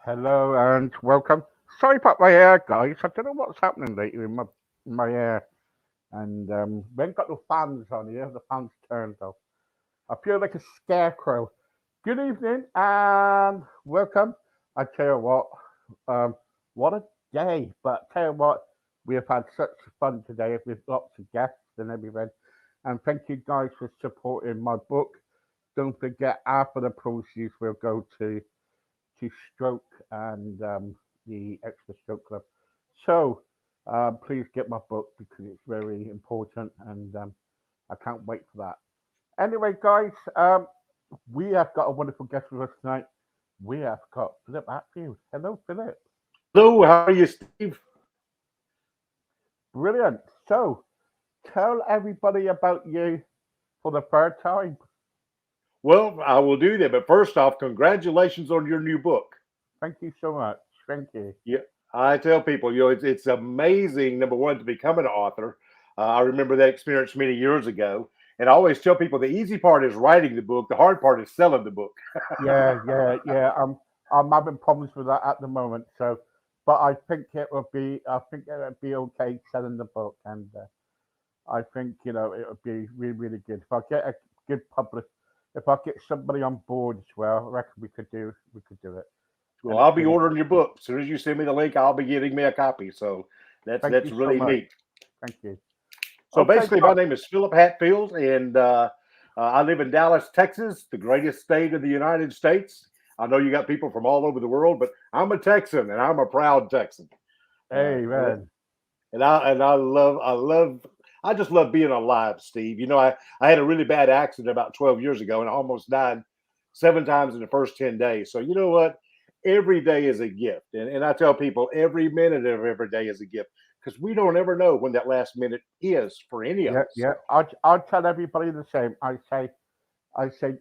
Hello and welcome. Sorry about my hair, guys. I don't know what's happening lately with my hair, and we ain't got no fans on here. The fans turned off. I feel like a scarecrow. Good evening and welcome. I tell you um, what a day! But tell you what, we have had such fun today with lots of guests and everything. And thank you guys for supporting my book. Don't forget, half of the proceeds will go to Stroke and the Extra Stroke Club. So please get my book because it's very important and I can't wait for that. Anyway, guys, we have got a wonderful guest with us tonight. We have got Philip Hatfield. Hello, Philip. Hello, how are you, Steve? Brilliant. So tell everybody about you for the third time. Well, I will do that. But first off, congratulations on your new book. Thank you so much. Thank you. Yeah, I tell people, it's amazing, number one, to become an author. I remember that experience many years ago. And I always tell people the easy part is writing the book, the hard part is selling the book. Yeah. I'm having problems with that at the moment. So, but I think it would be okay selling the book, and I think it would be really good if I get a good public, if I get somebody on board as well. I reckon we could do it, Well, and it's I'll be really good. ordering your book. As soon as you send me the link, I'll be getting me a copy. So that's Thank that's you so really much. neat. Thank you. So Okay, basically, my name is Phillip Hatfield, and I live in Dallas, Texas, the greatest state of the United States. I know you got people from all over the world, but I'm a Texan, and I'm a proud Texan. Uh, hey and man. I just love being alive, Steve. I had a really bad accident about 12 years ago, and I almost died 7 times in the first 10 days. So you know what? Every day is a gift, and I tell people every minute of every day is a gift because we don't ever know when that last minute is for any of Yeah, us. yeah. I'll tell everybody the same. I say,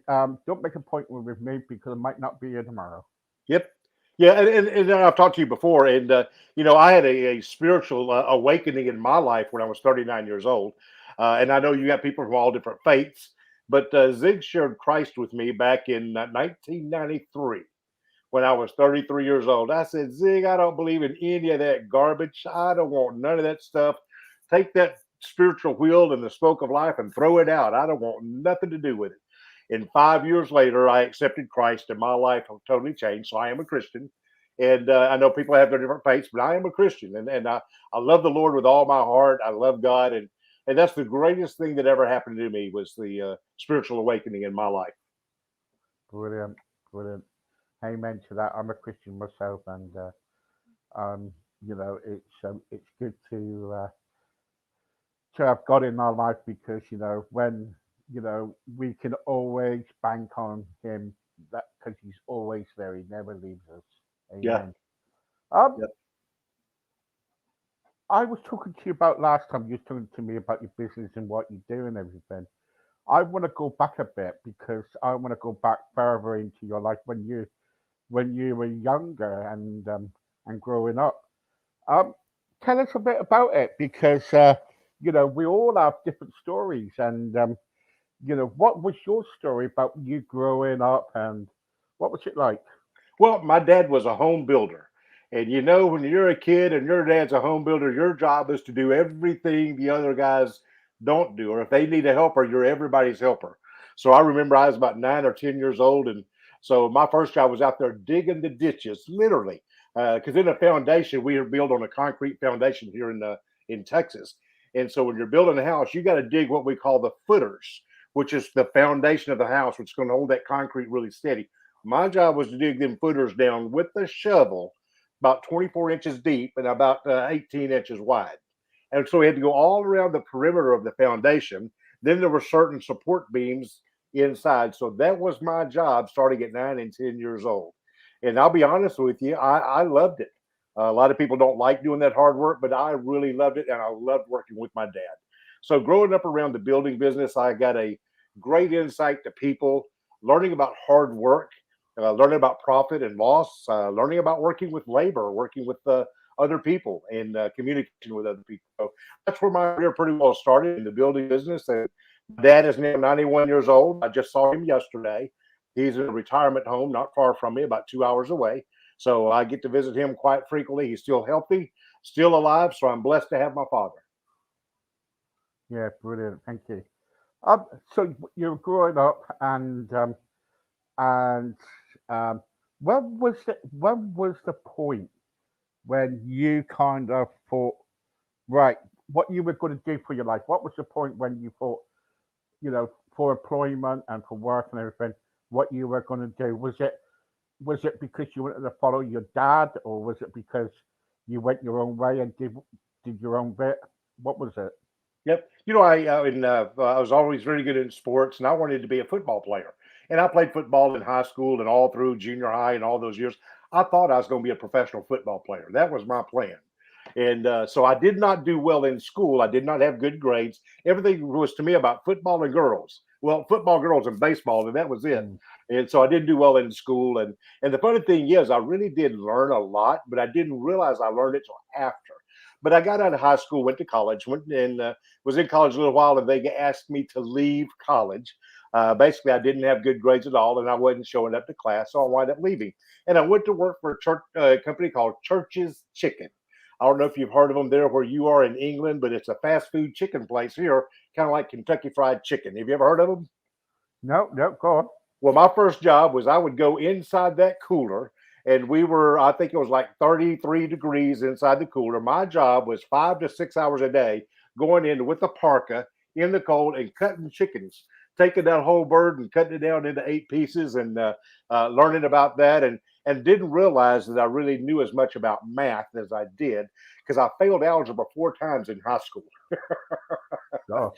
don't make an appointment with me because I might not be here tomorrow. Yep. Yeah, and I've talked to you before, and I had a spiritual awakening in my life when I was 39 years old, and I know you got people from all different faiths, but Zig shared Christ with me back in 1993 when I was 33 years old. I said, Zig, I don't believe in any of that garbage. I don't want none of that stuff. Take that spiritual wheel and the spoke of life and throw it out. I don't want nothing to do with it. And 5 years later, I accepted Christ, and my life totally changed. So I am a Christian. And I know people have their different faiths, but I am a Christian. And I love the Lord with all my heart. I love God. And that's the greatest thing that ever happened to me was the spiritual awakening in my life. Brilliant, brilliant. Amen to that. I'm a Christian myself, and um, it's good to have God in our life because when we can always bank on Him that because He's always there. He never leaves us. Yeah. Amen. Um, Yep. I was talking to you about last time. You were talking to me about your business and what you do and everything. I want to go back a bit because I want to go back further into your life when you were younger and growing up. Um, tell us a bit about it because we all have different stories, and what was your story about you growing up, and what was it like? Well, my dad was a home builder. And when you're a kid and your dad's a home builder, your job is to do everything the other guys don't do. Or if they need a helper, you're everybody's helper. So I remember I was about 9 or 10 years old. And so my first job was out there digging the ditches, literally. Because in a foundation, we are built on a concrete foundation here in Texas. And so when you're building a house, you got to dig what we call the footers, which is the foundation of the house, which is going to hold that concrete really steady. My job was to dig them footers down with the shovel, about 24 inches deep and about 18 inches wide. And so we had to go all around the perimeter of the foundation. Then there were certain support beams inside. So that was my job starting at 9 and 10 years old. And I'll be honest with you, I loved it. A lot of people don't like doing that hard work, but I really loved it. And I loved working with my dad. So growing up around the building business, I got a great insight to people, learning about hard work, learning about profit and loss, learning about working with labor, working with other people, and communication with other people. So that's where my career pretty well started in the building business. And my dad is now 91 years old. I just saw him yesterday. He's in a retirement home not far from me, about 2 hours away. So I get to visit him quite frequently. He's still healthy, still alive. So I'm blessed to have my father. Yeah, brilliant. Thank you. So you're growing up, and um, when was the point when you kind of thought, right, what you were going to do for your life? What was the point when you thought, for employment and for work and everything, what you were going to do? Was it because you wanted to follow your dad, or was it because you went your own way and did your own bit? What was it? Yep. I was always very good in sports, and I wanted to be a football player. And I played football in high school and all through junior high and all those years. I thought I was going to be a professional football player. That was my plan. And so I did not do well in school. I did not have good grades. Everything was to me about football and girls. Well, football, girls, and baseball, and that was it. Mm. And so I didn't do well in school. And the funny thing is, I really did learn a lot, but I didn't realize I learned it till after. But I got out of high school, went to college, went and was in college a little while, and they asked me to leave college. Basically, I didn't have good grades at all, and I wasn't showing up to class, so I wound up leaving. And I went to work for a church company called Church's Chicken. I don't know if you've heard of them there where you are in England, but it's a fast food chicken place here, kind of like Kentucky Fried Chicken. Have you ever heard of them? No, no, go on. Well, my first job was I would go inside that cooler, and I think it was like 33 degrees inside the cooler. My job was 5 to 6 hours a day going in with a parka in the cold and cutting chickens, taking that whole bird and cutting it down into 8 pieces and learning about that. And didn't realize that I really knew as much about math as I did because I failed algebra 4 times in high school. Oh,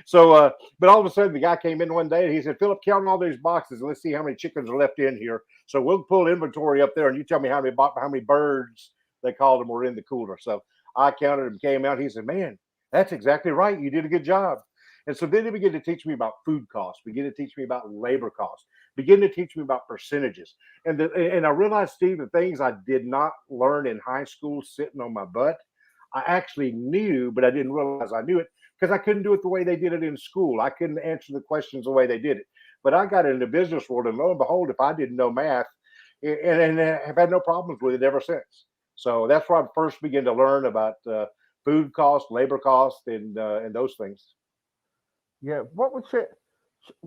So, but all of a sudden, the guy came in one day and he said, "Philip, count all these boxes and let's see how many chickens are left in here. So we'll pull inventory up there, and you tell me how many birds they called them were in the cooler." So I counted them, came out. He said, "Man, that's exactly right. You did a good job." And so then he began to teach me about food costs, begin to teach me about labor costs, begin to teach me about percentages. And I realized, Steve, the things I did not learn in high school sitting on my butt, I actually knew, but I didn't realize I knew it because I couldn't do it the way they did it in school. I couldn't answer the questions the way they did it. But I got in the business world, and lo and behold, if I didn't know math, and have had no problems with it ever since. So that's where I first began to learn about food costs, labor costs, and those things. yeah. What was it?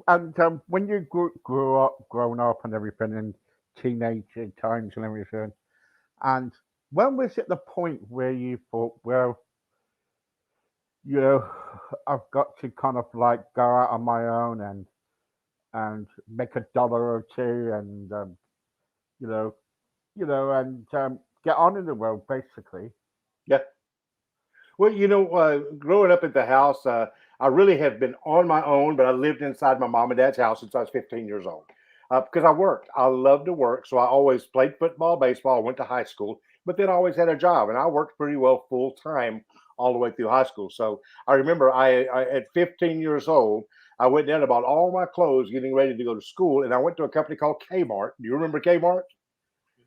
And when you grown up and everything, and teenager times and everything, and when was it the point where you thought, well, you know, I've got to kind of like go out on my own and make a dollar or two, and you know, and get on in the world, basically. Yeah. Well, growing up at the house, I really have been on my own, but I lived inside my mom and dad's house since I was 15 years old because I worked. I love to work. So I always played football, baseball, went to high school, but then I always had a job and I worked pretty well full time all the way through high school. So I remember at 15 years old, I went down and bought all my clothes getting ready to go to school. And I went to a company called Kmart. Do you remember Kmart?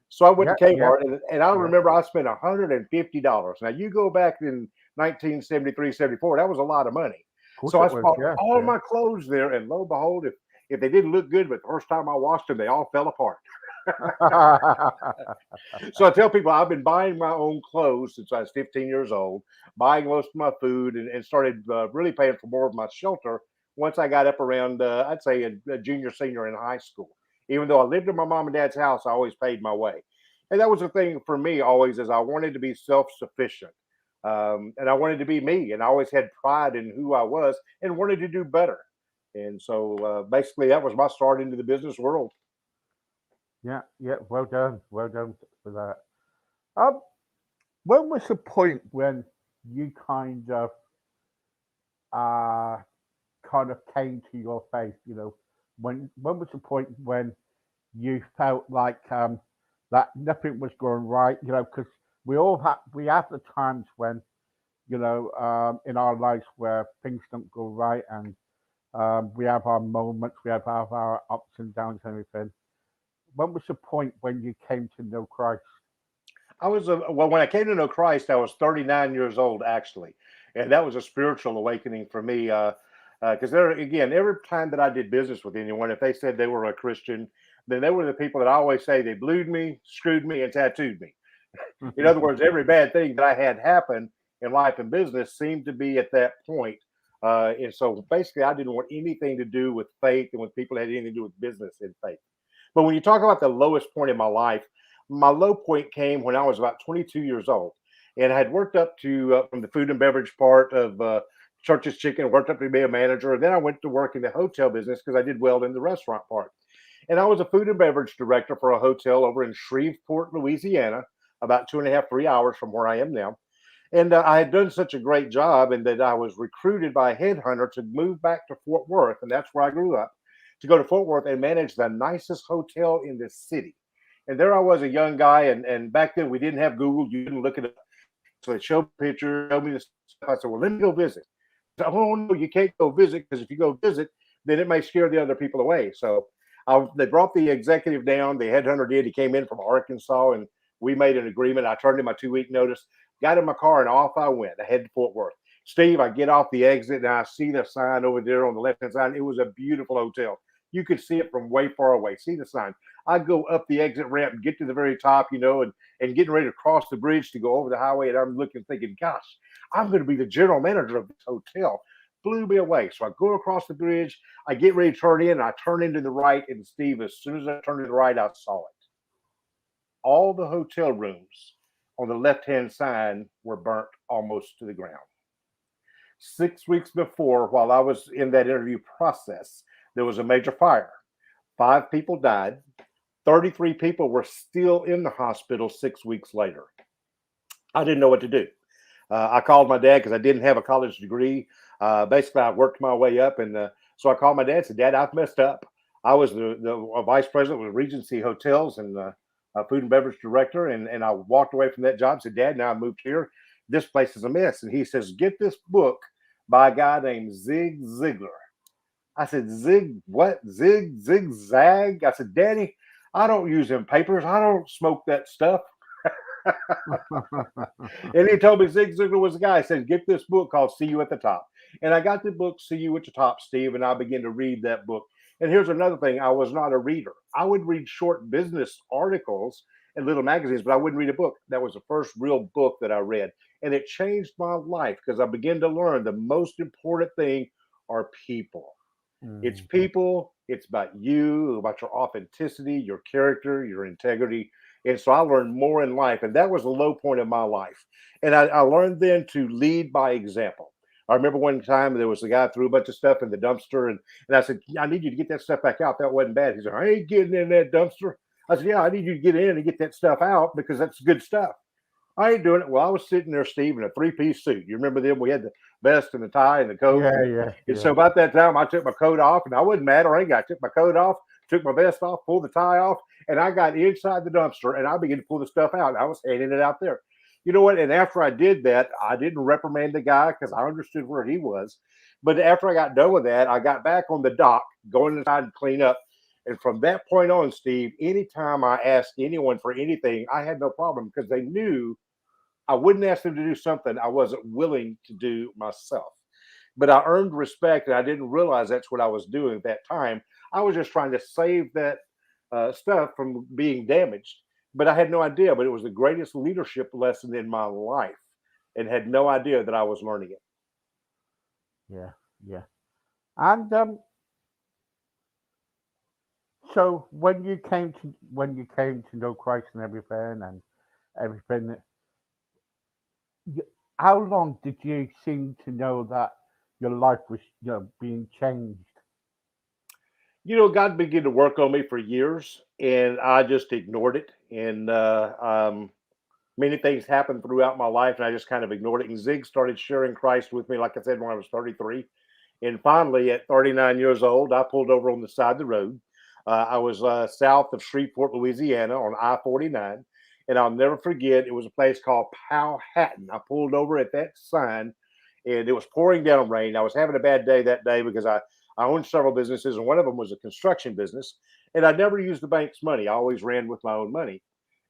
So I went Yeah, to yeah, Kmart, and I yeah. remember I spent $150. Now you go back in 1973, 74, that was a lot of money. Of course So I it was. bought Yeah, all yeah. my clothes there, and lo and behold, if they didn't look good, but the first time I washed them, they all fell apart. So I tell people I've been buying my own clothes since I was 15 years old, buying most of my food, and started really paying for more of my shelter once I got up around, I'd say, a junior, senior in high school. Even though I lived in my mom and dad's house, I always paid my way. And that was the thing for me always is I wanted to be self-sufficient. And I wanted to be me, and I always had pride in who I was and wanted to do better. And so basically, that was my start into the business world. Yeah, yeah. Well done for that. Um, when was the point when you uh kind of came to your faith? When was the point when you felt like that nothing was going right? Because we have the times when in our lives where things don't go right, and we have our moments, we have our ups and downs and everything. When was the point when you came to know Christ? Well, when I came to know Christ, I was 39 years old actually, and that was a spiritual awakening for me. Because there again, every time that I did business with anyone, if they said they were a Christian, then they were the people that I always say they blued me, screwed me, and tattooed me. In other words, every bad thing that I had happen in life and business seemed to be at that point. And so basically, I didn't want anything to do with faith and with people that had anything to do with business and faith. But when you talk about the lowest point in my low point came when I was about 22 years old. And I had worked up to from the food and beverage part of Church's Chicken, worked up to be a manager. And then I went to work in the hotel business because I did well in the restaurant part. And I was a food and beverage director for a hotel over in Shreveport, Louisiana, about 2.5, 3 hours from where I am now. And I had done such a great job, and that I was recruited by a headhunter to move back to Fort Worth, and that's where I grew up, to go to Fort Worth and manage the nicest hotel in the city. And there I was, a young guy, and back then we didn't have Google, you didn't look it up. So they showed pictures, showed me the stuff. I said, "Well, let me go visit." I said, "Oh no, you can't go visit because if you go visit, then it may scare the other people away." So they brought the executive down. The headhunter did. He came in from Arkansas, and we made an agreement. I turned in my 2 week notice, got in my car, and off I went. I head to Fort Worth. Steve, I get off the exit, and I see the sign over there on the left hand side. It was a beautiful hotel. You could see it from way far away. See the sign. I go up the exit ramp and get to the very top, and getting ready to cross the bridge to go over the highway. And I'm looking, thinking, gosh, I'm going to be the general manager of this hotel. Blew me away. So I go across the bridge. I get ready to turn in. And I turn into the right. And Steve, as soon as I turned to the right, I saw it. All the hotel rooms on the left-hand side were burnt almost to the ground. 6 weeks before, while I was in that interview process, there was a major fire. 5 people died. 33 people were still in the hospital 6 weeks later. I didn't know what to do. I called my dad because I didn't have a college degree. Basically, I worked my way up, and so I called my dad and said, "Dad, I've messed up. I was the vice president with Regency Hotels and food and beverage director, and I walked away from that job and said, Dad, now I moved here. This place is a mess." And he says, "Get this book by a guy named Zig Ziglar." I said, "Zig what? Zigzag?" I said, "Daddy, I don't use them papers. I don't smoke that stuff." And he told me Zig Ziglar was the guy. He said, "Get this book called See You at the Top." And I got the book, See You at the Top, Steve, and I began to read that book. And here's another thing. I was not a reader. I would read short business articles and little magazines, but I wouldn't read a book. That was the first real book that I read. And it changed my life because I began to learn the most important thing are people. It's Mm. people. It's about you, about your authenticity, your character, your integrity. And so I learned more in life. And that was the low point of my life. And I learned then to lead by example. I remember one time there was a guy threw a bunch of stuff in the dumpster, and I said, "Yeah, I need you to get that stuff back out. That wasn't bad." He said, "I ain't getting in that dumpster." I said, "Yeah, I need you to get in and get that stuff out because that's good stuff." "I ain't doing it." Well, I was sitting there, Steve, in a three-piece suit. You remember them? We had the vest and the tie and the coat. Yeah, And yeah, so about that time, I took my coat off, and I wasn't mad or angry. I took my coat off, took my vest off, pulled the tie off, and I got inside the dumpster, and I began to pull the stuff out. And I was handing it out there. You know what? And after I did that, I didn't reprimand the guy because I understood where he was. But after I got done with that, I got back on the dock, going inside and clean up. And from that point on, Steve, anytime I asked anyone for anything, I had no problem because they knew I wouldn't ask them to do something I wasn't willing to do myself. But I earned respect, and I didn't realize that's what I was doing at that time. I was just trying to save that stuff from being damaged, but I had no idea. But it was the greatest leadership lesson in my life, and had no idea that I was learning it. yeah, yeah. And so when you came to know Christ and everything, how long did you seem to know that your life was being changed? God began to work on me for years, and I just ignored it. And many things happened throughout my life, and I just kind of ignored it. And Zig started sharing Christ with me, like I said, when I was 33. And finally, at 39 years old, I pulled over on the side of the road. I was south of Shreveport, Louisiana, on I-49. And I'll never forget, it was a place called Powhatan. I pulled over at that sign, and it was pouring down rain. I was having a bad day that day because I owned several businesses, and one of them was a construction business. And I never used the bank's money. I always ran with my own money.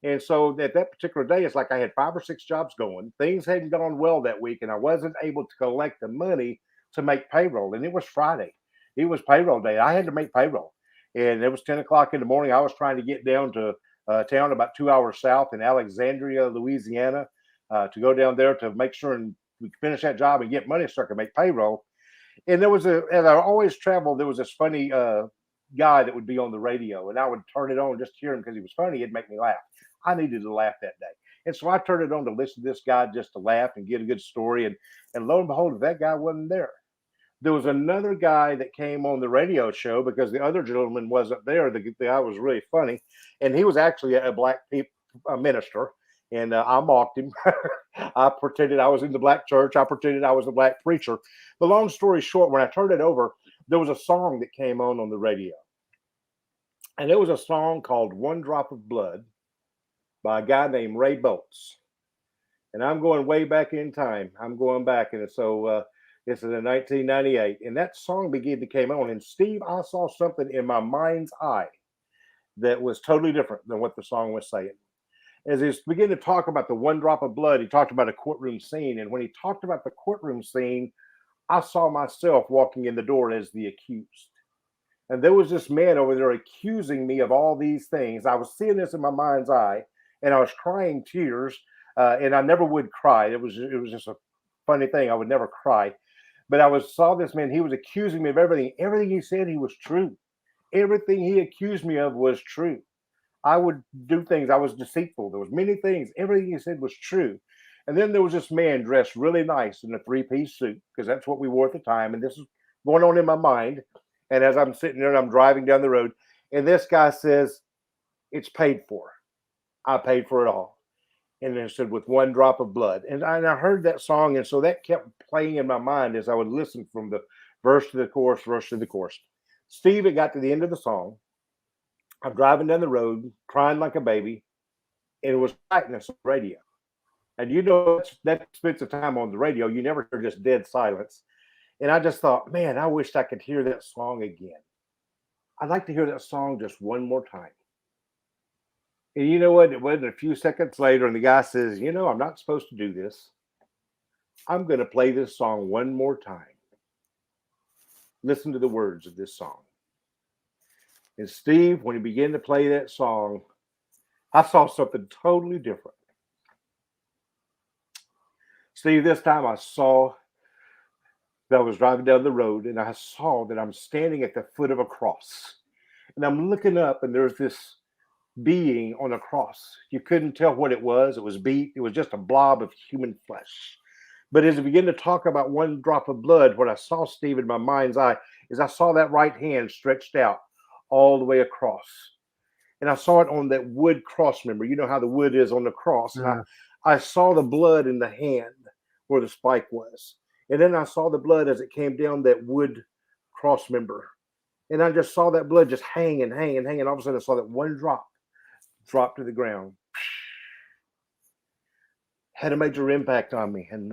And so at that particular day, it's like I had 5 or 6 jobs going. Things hadn't gone well that week, and I wasn't able to collect the money to make payroll. And it was Friday. It was payroll day. I had to make payroll. and it was 10 o'clock in the morning. I was trying to get down to town about 2 hours south in Alexandria, Louisiana, to go down there to make sure and we could finish that job and get money so I could make payroll. And there was as I always traveled, there was this funny guy that would be on the radio, and I would turn it on just to hear him because he was funny. It'd make me laugh. I needed to laugh that day. And so I turned it on to listen to this guy just to laugh and get a good story. And lo and behold, that guy wasn't there. There was another guy that came on the radio show because the other gentleman wasn't there. The guy was really funny, and he was actually a black minister. And I mocked him. I pretended I was in the black church. I pretended I was a black preacher. But long story short, when I turned it over, there was a song that came on the radio. And it was a song called One Drop of Blood by a guy named Ray Boltz. And I'm going way back in time. I'm going back. And so this is in 1998. And that song came on. And Steve, I saw something in my mind's eye that was totally different than what the song was saying. As he began to talk about the one drop of blood, he talked about a courtroom scene. And when he talked about the courtroom scene, I saw myself walking in the door as the accused. And there was this man over there accusing me of all these things. I was seeing this in my mind's eye, and I was crying tears, and I never would cry. It was just a funny thing. I would never cry. But saw this man. He was accusing me of everything. Everything he said, he was true. Everything he accused me of was true. I would do things. I was deceitful. There was many things. Everything he said was true. And then there was this man dressed really nice in a three-piece suit, because that's what we wore at the time. And this is going on in my mind. And as I'm sitting there and I'm driving down the road, and this guy says, "It's paid for. I paid for it all." And then it said, "With one drop of blood." And I heard that song. And so that kept playing in my mind as I would listen from the verse to the chorus, verse to the chorus. Steve, it got to the end of the song. I'm driving down the road, crying like a baby, and it was quietness on the radio. And that expensive of time on the radio, you never hear just dead silence. And I just thought, man, I wished I could hear that song again. I'd like to hear that song just one more time. And you know what? It wasn't a few seconds later, and the guy says, "I'm not supposed to do this. I'm going to play this song one more time. Listen to the words of this song." And Steve, when he began to play that song, I saw something totally different. Steve, this time I saw that I was driving down the road, and I saw that I'm standing at the foot of a cross. And I'm looking up, and there's this being on a cross. You couldn't tell what it was. It was beat. It was just a blob of human flesh. But as I began to talk about one drop of blood, what I saw, Steve, in my mind's eye, is I saw that right hand stretched out all the way across. And I saw it on that wood cross member. You know how the wood is on the cross. And I saw the blood in the hand where the spike was. And then I saw the blood as it came down that wood cross member. And I just saw that blood just hanging. All of a sudden, I saw that one drop to the ground. Had a major impact on me. And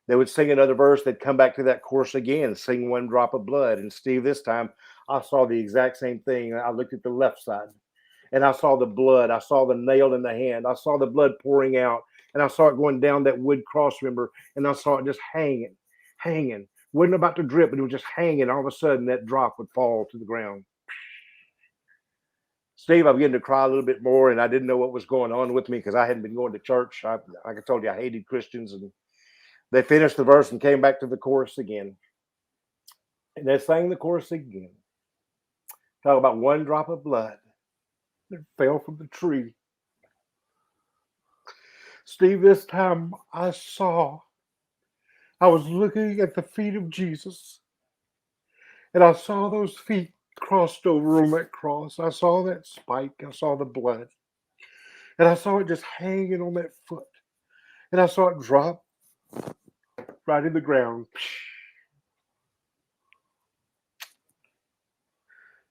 they would sing another verse. They'd come back to that chorus again, sing one drop of blood. And Steve, this time, I saw the exact same thing. I looked at the left side, and I saw the blood. I saw the nail in the hand. I saw the blood pouring out, and I saw it going down that wood cross member, and I saw it just hanging. Wasn't about to drip, but it was just hanging. All of a sudden, that drop would fall to the ground. Steve, I began to cry a little bit more, and I didn't know what was going on with me because I hadn't been going to church. Like I told you, I hated Christians. And they finished the verse and came back to the chorus again. And they sang the chorus again. Talk about one drop of blood that fell from the tree. Steve, this time I was looking at the feet of Jesus, and I saw those feet crossed over on that cross. I saw that spike. I saw the blood, and I saw it just hanging on that foot, and I saw it drop right in the ground.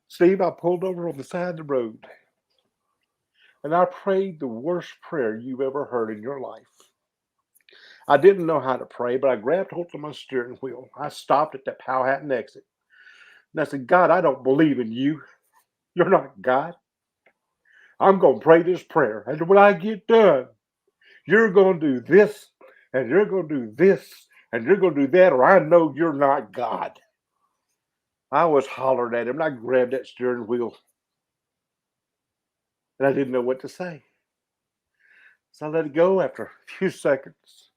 Steve, I pulled over on the side of the road, and I prayed the worst prayer you've ever heard in your life. I didn't know how to pray, but I grabbed hold of my steering wheel. I stopped at that Powhatan exit, and I said, "God, I don't believe in you. You're not God. I'm going to pray this prayer, and when I get done, you're going to do this, and you're going to do this, and you're going to do that, or I know you're not God." I was hollering at him, and I grabbed that steering wheel, and I didn't know what to say. So I let it go after a few seconds,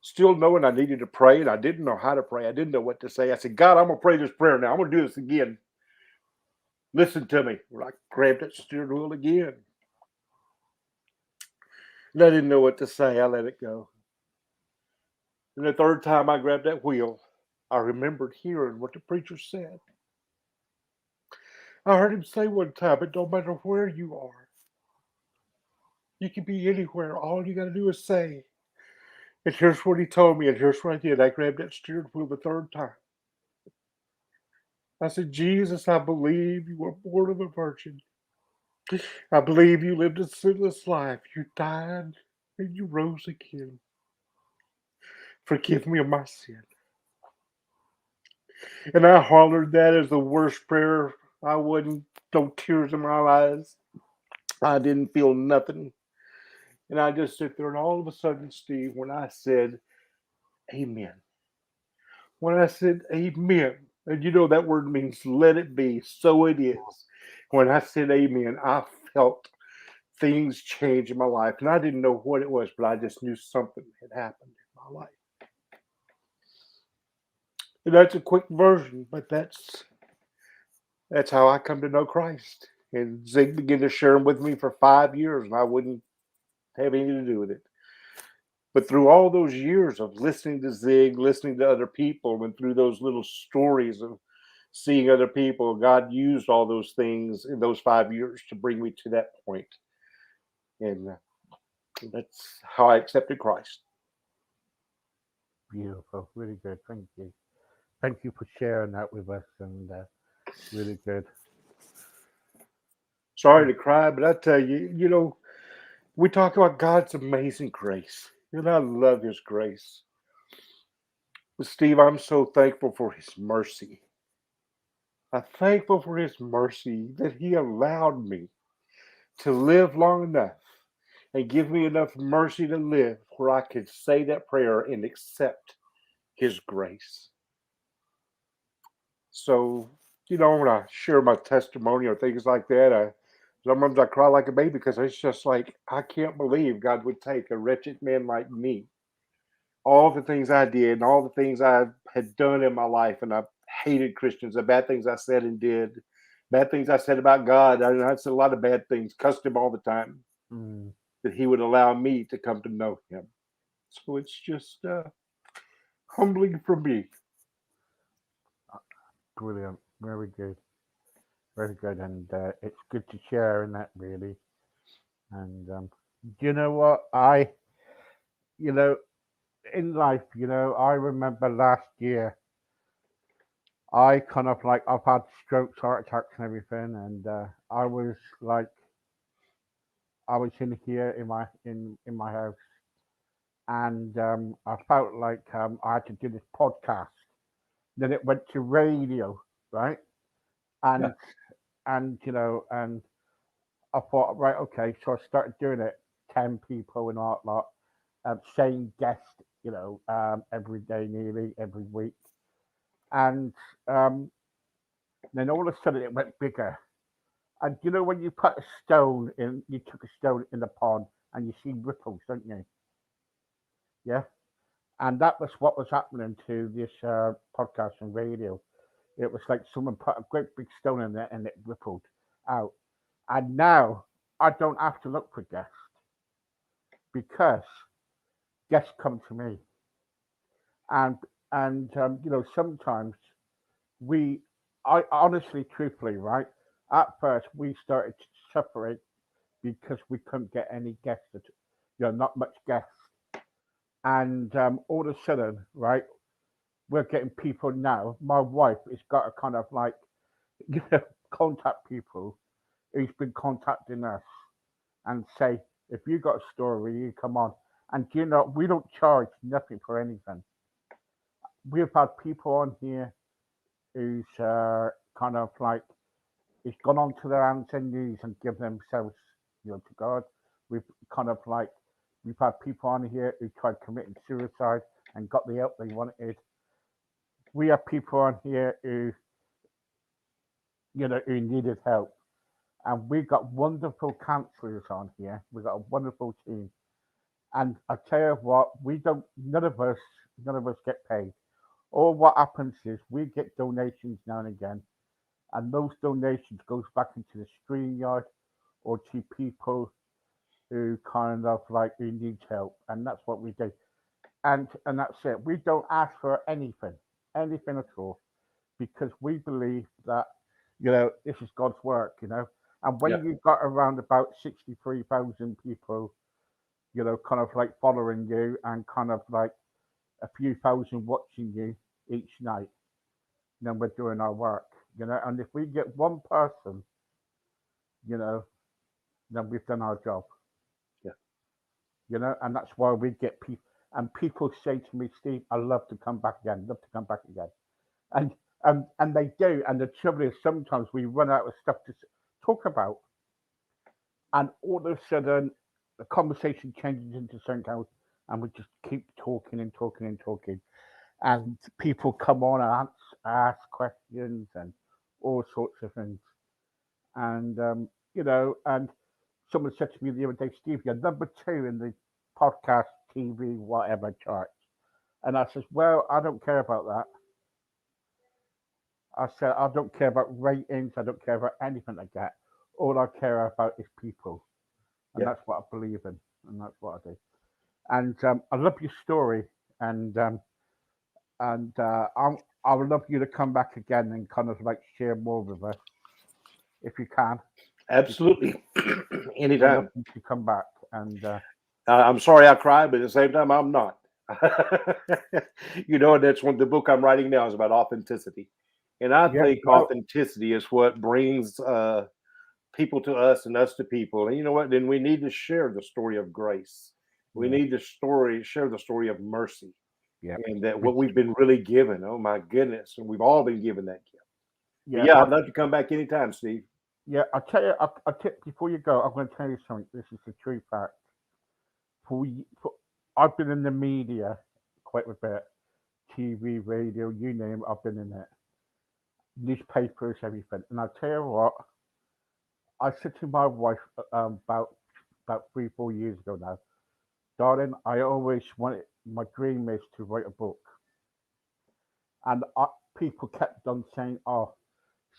still knowing I needed to pray, and I didn't know how to pray. I didn't know what to say. I said, God, I'm going to pray this prayer now. I'm going to do this again. Listen to me. Well, I grabbed that steering wheel again, and I didn't know what to say. I let it go. And the third time I grabbed that wheel, I remembered hearing what the preacher said. I heard him say one time, it don't matter where you are. You can be anywhere. All you got to do is say. And here's what he told me, and here's what I did. I grabbed that steering wheel the third time. I said, Jesus, I believe you were born of a virgin. I believe you lived a sinless life. You died and you rose again. Forgive me of my sin. And I hollered that as the worst prayer. I wasn't, no tears in my eyes. I didn't feel nothing. And I just sit there, and all of a sudden, Steve, when I said, Amen, when I said amen, and you know that word means let it be, so it is. When I said amen, I felt things change in my life. And I didn't know what it was, but I just knew something had happened in my life. And that's a quick version, but that's how I come to know Christ. And Zig began to share him with me for 5 years, and I wouldn't have anything to do with it. But through all those years of listening to Zig, listening to other people, and through those little stories of seeing other people, God used all those things in those 5 years to bring me to that point. And that's how I accepted Christ. Beautiful, really good. Thank you. Thank you for sharing that with us, and really good. Sorry to cry, but I tell you, we talk about God's amazing grace. And I love his grace. But Steve, I'm so thankful for his mercy. I'm thankful for his mercy that he allowed me to live long enough and give me enough mercy to live where I could say that prayer and accept his grace. So, when I share my testimony or things like that, sometimes I cry like a baby because it's just like, I can't believe God would take a wretched man like me, all the things I did and all the things I had done in my life, and I hated Christians, the bad things I said and did, bad things I said about God. I said a lot of bad things, cussed him all the time, Mm, that he would allow me to come to know him. So it's just humbling for me. brilliant, very good, very good, and it's good to share in that really. And do you know what you know, in life, I remember last year, I kind of like I've had strokes, heart attacks, and everything, and I was like, I was in here in my house, and I felt like I had to do this podcast. Then it went to radio, right? Yeah. And and I thought, right, okay, so I started doing it. 10 people and all that lot, same guest, every day, nearly every week, and um, then all of a sudden it went bigger. And when you put a stone in, you took a stone in the pond, and you see ripples, don't you? Yeah. And that was what was happening to this podcast and radio. It was like someone put a great big stone in there and it rippled out. And now I don't have to look for guests because guests come to me. And sometimes we, I honestly, truthfully, right? At first we started to separate because we couldn't get any guests, not much guests. And all of a sudden, right, we're getting people now. My wife has got to kind of like, you know, contact people who's been contacting us and say, if you got a story, you come on. And we don't charge nothing for anything. We've had people on here who's kind of like, it's gone onto their hands and knees and given themselves, to God. We've kind of like, we've had people on here who tried committing suicide and got the help they wanted. we have people on here who, who needed help. And we got wonderful counselors on here. We got a wonderful team. And I tell you what, we don't, none of us get paid. All what happens is we get donations now and again, and those donations goes back into the stream yard or to people who kind of like who needs help, and that's what we do. And that's it. We don't ask for anything, anything at all, because we believe that this is God's work, And Yeah, when you've got around about 63,000 people, kind of like following you, and kind of like a few thousand watching you each night, then we're doing our work, And if we get one person, you know, then we've done our job, yeah, And that's why we get people. And people say to me, Steve, I love to come back again, love to come back again, and and they do. And the trouble is, sometimes we run out of stuff to talk about, and all of a sudden, the conversation changes into something else, and we just keep talking and talking and talking, and people come on and ask questions and all sorts of things. And and someone said to me the other day, Steve, you're number two in the podcast, TV, whatever charts. And I says, well, I don't care about that. I said, I don't care about ratings. I don't care about anything like that. All I care about is people. And yeah. that's what I believe in. And that's what I do. And I love your story. And I would love you to come back again and kind of like share more with us if you can. Because Absolutely. we'd love Anytime. you to come back. And I'm sorry I cried, but at the same time, I'm not. And that's one the book I'm writing now is about authenticity, and I yeah, think well, authenticity is what brings people to us and us to people. And you know what? Then we need to share the story of grace. We yeah, need to share the story of mercy, yeah. and that We, what we've been really given. Oh my goodness, and we've all been given that gift. But yeah, yeah, I'd love to come back anytime, Steve. yeah. I'll tell you, I'll before you go, I'm going to tell you something. This is the true fact. For I've been in the media quite a bit, TV, radio, you name it, I've been in it. Newspapers, everything. And I'll tell you what, I said to my wife about 3, 4 years ago now, darling, I always wanted, my dream is to write a book. And people kept on saying, oh,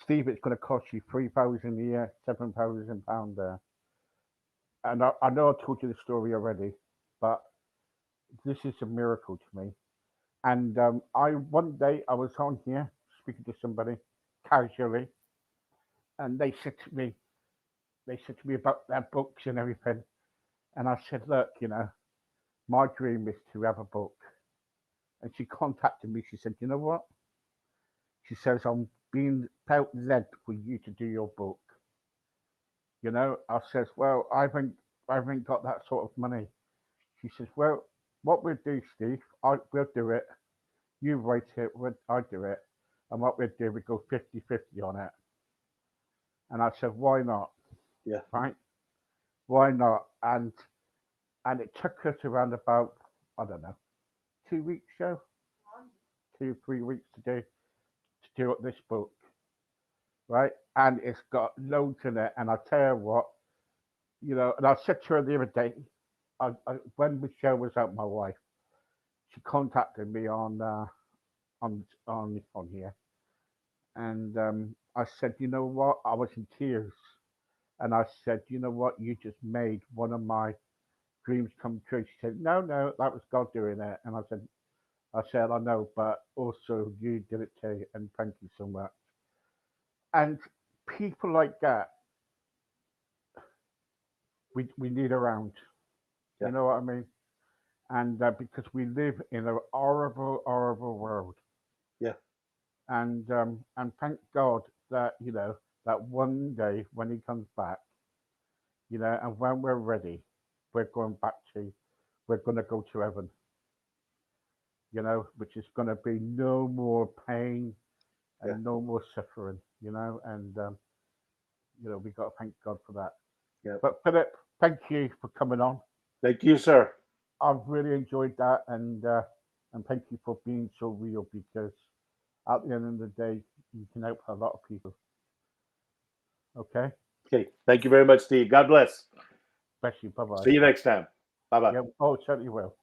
Steve, it's going to cost you 3,000 a year, £7,000 there. And I know I told you the story already, but this is a miracle to me. And I one day I was on here speaking to somebody casually, and they said to me about their books and everything, and I said, look, my dream is to have a book. And she contacted me. She said, you know what? She says I'm being felt led for you to do your book. I says, well, I haven't got that sort of money. She says, well, what we'll do, Steve, we'll do it. You write it, I do it. And what we'll do, we go 50-50 on it. And I said, why not? Yeah, Right? Why not? And it took us around about, I don't know, 2 weeks, show, 2, 3 weeks to do this book, right? And it's got loads in it. And I tell you what, and I said to her the other day, when Michelle was out, my wife, she contacted me on here, and I said, you know what, I was in tears, and I said, you know what, you just made one of my dreams come true. She said, no, no, that was God doing it, and I said, I know, but also you did it too, and thank you so much. And people like that, we need around. yeah, You know what I mean? And because we live in a horrible, horrible world, yeah, and thank God that that one day when He comes back, and when we're ready, we're going back to, we're going to go to heaven, which is going to be no more pain yeah, and no more suffering, and we got to thank God for that. yeah. But Philip, thank you for coming on. Thank you, sir. I've really enjoyed that, and thank you for being so real, because at the end of the day, you can help a lot of people. Okay? Okay. Thank you very much, Steve. God bless. Bless you. Bye bye. See you next time. Bye bye. Yeah. Oh, certainly will.